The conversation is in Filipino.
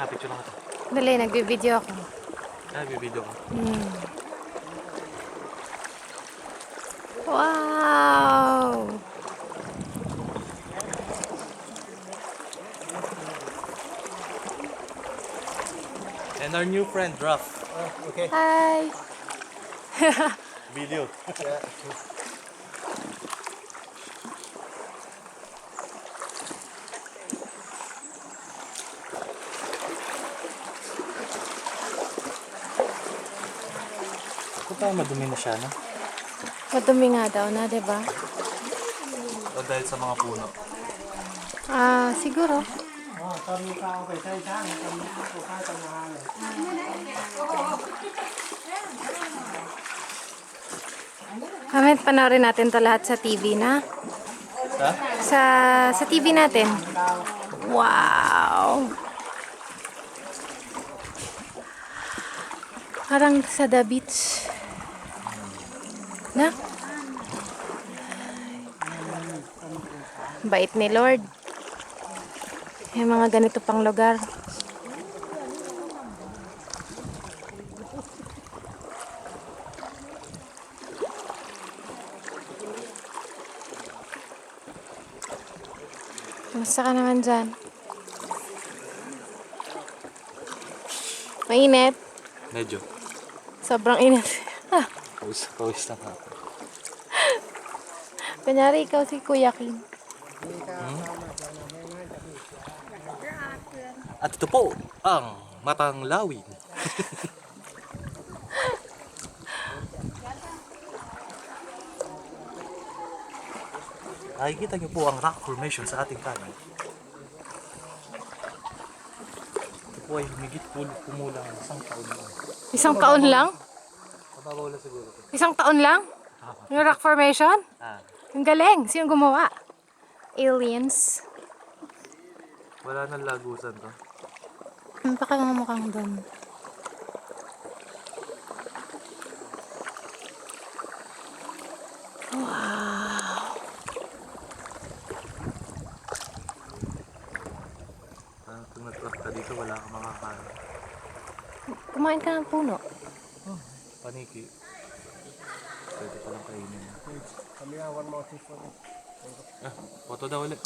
Picture lang ito. Dali, nagbibideo ako. Bibideo ka. Wow! And our new friend, Ruff. Okay. Hi! Video. Kung tayo madumi na siya, no? Madumi nga daw na, diba? O dahil sa mga puno. Siguro. ตอนนี้ก็เอาไปใช้ช่างตอนนี้ก็ค่าทำงานเลย Comment, panoorin natin to lahat sa TV na. Ha? Sa TV natin. Wow! Parang sa the beach. Na? Bait ni Lord. Yung mga ganito pang lugar. Kamusta ka naman dyan? Mainit? Medyo. Sobrang init. Pawis na nga. Kunyari ikaw si Kuya King. At ito po ang Matang Lawin. Nakikita niyo po ang rock formation sa ating kanan. Ito po ay humigit kumulang isang taon lang. Isang taon lang? Mababaw lang siguro. Isang taon lang? Yung rock formation? Ang galing. Sino gumawa? Aliens. Wala nang lagusan to. Baka mga mukhang doon. Wow. Kung nag-rock ka dito, wala kang makakain. Kumain ka ng puno. Paniki. Pwede palang kainin. kami one more thing for Photo daw ulit.